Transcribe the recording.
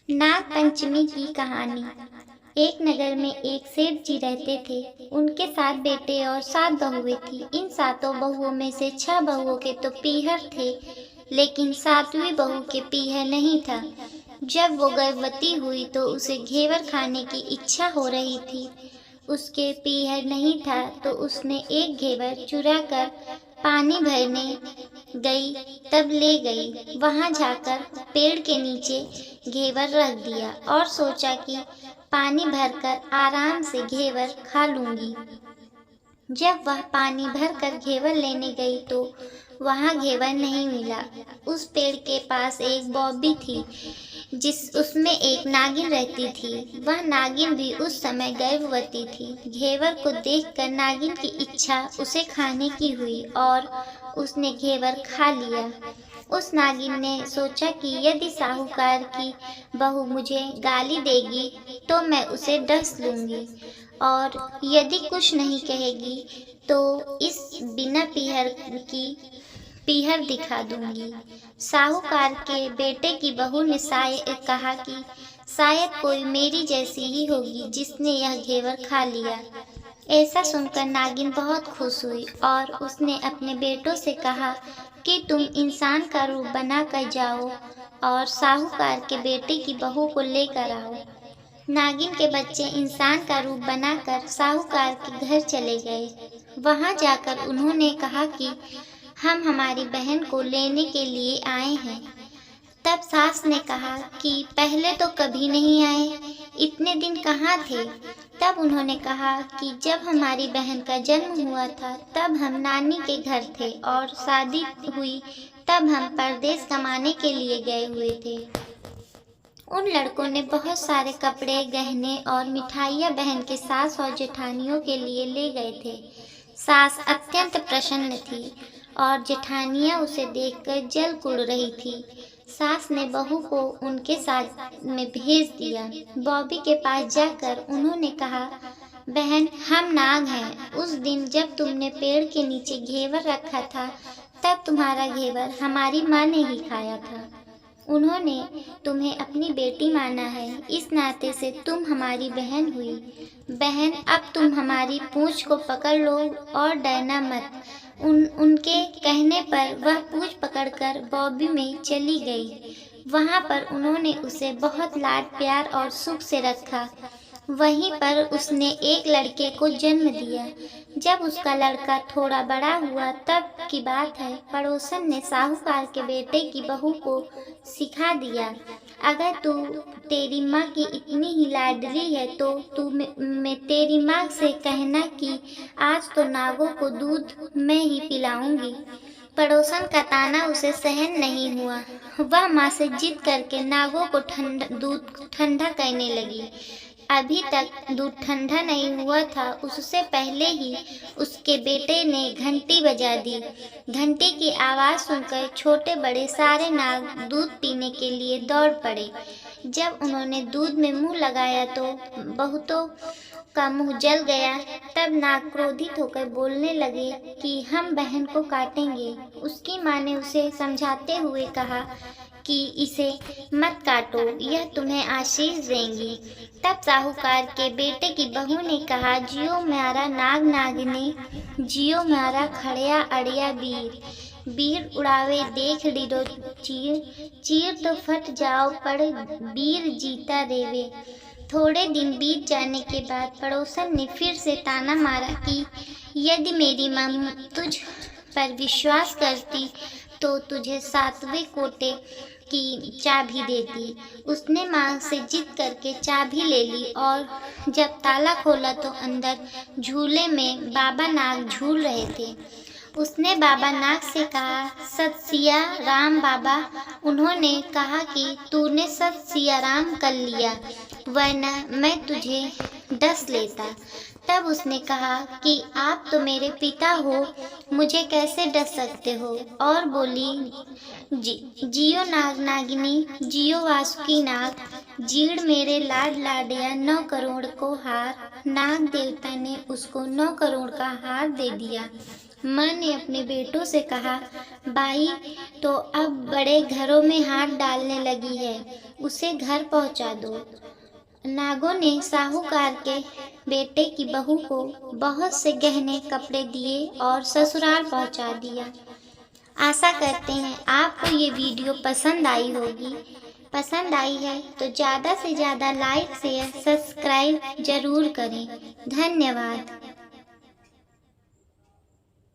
नाग पंचमी की कहानी। एक नगर में एक सेठ जी रहते थे। उनके 7 बेटे और 7 बहुएं थी। इन सातों बहुओं में से 6 बहुओं के तो पीहर थे, लेकिन 7वीं बहू के पीहर नहीं था। जब वो गर्भवती हुई तो उसे घेवर खाने की इच्छा हो रही थी। उसके पीहर नहीं था तो उसने एक घेवर चुरा कर पानी भरने गई, तब ले गई। वहां जाकर पेड़ के नीचे घेवर रख दिया और सोचा कि पानी भरकर आराम से घेवर खा लूंगी। जब वह पानी भरकर घेवर लेने गई तो वहां घेवर नहीं मिला। उस पेड़ के पास एक बौबी थी, उसमें एक नागिन रहती थी। वह नागिन भी उस समय गर्भवती थी। घेवर को देखकर नागिन की इच्छा उसे खाने की हुई और उसने घेवर खा लिया। उस नागिन ने सोचा कि यदि साहूकार की बहू मुझे गाली देगी तो मैं उसे डस लूंगी, और यदि कुछ नहीं कहेगी तो इस बिना पीहर दिखा दूंगी। साहूकार के बेटे की बहू ने कहा कि शायद कोई मेरी जैसी ही होगी जिसने यह घेवर खा लिया। ऐसा सुनकर नागिन बहुत खुश हुई और उसने अपने बेटों से कहा कि तुम इंसान का रूप बना कर जाओ और साहूकार के बेटे की बहू को लेकर आओ। नागिन के बच्चे इंसान का रूप बनाकर साहूकार के घर चले गए। वहां जाकर उन्होंने कहा कि हम हमारी बहन को लेने के लिए आए हैं। तब सास ने कहा कि पहले तो कभी नहीं आए, इतने दिन कहाँ थे? तब उन्होंने कहा कि जब हमारी बहन का जन्म हुआ था तब हम नानी के घर थे, और शादी हुई तब हम परदेश कमाने के लिए गए हुए थे। उन लड़कों ने बहुत सारे कपड़े, गहने और मिठाइयाँ बहन के सास और जेठानियों के लिए ले गए थे। सास अत्यंत प्रसन्न थी और जेठानियाँ उसे देखकर जल कुड़ रही थी। सास ने बहू को उनके साथ में भेज दिया। बॉबी के पास जाकर उन्होंने कहा, बहन, हम नाग हैं। उस दिन जब तुमने पेड़ के नीचे घेवर रखा था तब तुम्हारा घेवर हमारी माँ ने ही खाया था। उन्होंने तुम्हें अपनी बेटी माना है, इस नाते से तुम हमारी बहन हुई। बहन, अब तुम हमारी पूंछ को पकड़ लो और डरना मत। उनके कहने पर वह पूंछ पकड़कर बॉबी में चली गई। वहां पर उन्होंने उसे बहुत लाड प्यार और सुख से रखा। वहीं पर उसने एक लड़के को जन्म दिया। जब उसका लड़का थोड़ा बड़ा हुआ तब की बात है, पड़ोसन ने साहूकार के बेटे की बहू को सिखा दिया, अगर तू तेरी माँ की इतनी ही लाडली है तो तू मैं तेरी माँ से कहना कि आज तो नागों को दूध मैं ही पिलाऊंगी। पड़ोसन का ताना उसे सहन नहीं हुआ। वह माँ से जिद करके नागों को दूध ठंडा करने लगी। अभी तक दूध ठंडा नहीं हुआ था, उससे पहले ही उसके बेटे ने घंटी बजा दी। घंटी की आवाज़ सुनकर छोटे बड़े सारे नाग दूध पीने के लिए दौड़ पड़े। जब उन्होंने दूध में मुंह लगाया तो बहुतों का मुंह जल गया। तब नाग क्रोधित होकर बोलने लगे कि हम बहन को काटेंगे। उसकी माँ ने उसे समझाते हुए कहा कि इसे मत काटो, यह तुम्हें आशीष देंगी। तब साहूकार के बेटे की बहू ने कहा, जियो म्यारा नाग नागिनी, जियो म्यारा खड़िया अड़िया वीर। वीर उड़ावे देख लिरो चीर, चीर तो फट जाओ पर वीर जीता रेवे। थोड़े दिन बीत जाने के बाद पड़ोसन ने फिर से ताना मारा कि यदि मेरी माँ तुझ पर विश्वास करती तो तुझे 7वें कोटे की चाबी देती। उसने माँ से जिद करके चाबी ले ली और जब ताला खोला तो अंदर झूले में बाबा नाग झूल रहे थे। उसने बाबा नाग से कहा, सत सिया राम बाबा। उन्होंने कहा कि तूने सत सिया राम कर लिया, वरना मैं तुझे डस लेता। तब उसने कहा कि आप तो मेरे पिता हो, मुझे कैसे डस सकते हो? और बोली, जियो नाग नागिनी, जियो वासुकी नाग, जीड़ मेरे लाड लाडिया 9 करोड़ को हार। नाग देवता ने उसको 9 करोड़ का हार दे दिया माँ ने अपने बेटों से कहा, बाई तो अब बड़े घरों में हाथ डालने लगी है, उसे घर पहुंचा दो। नागों ने साहूकार के बेटे की बहू को बहुत से गहने कपड़े दिए और ससुराल पहुंचा दिया। आशा करते हैं आपको ये वीडियो पसंद आई होगी। पसंद आई है तो ज़्यादा से ज़्यादा लाइक शेयर सब्सक्राइब जरूर करें। धन्यवाद।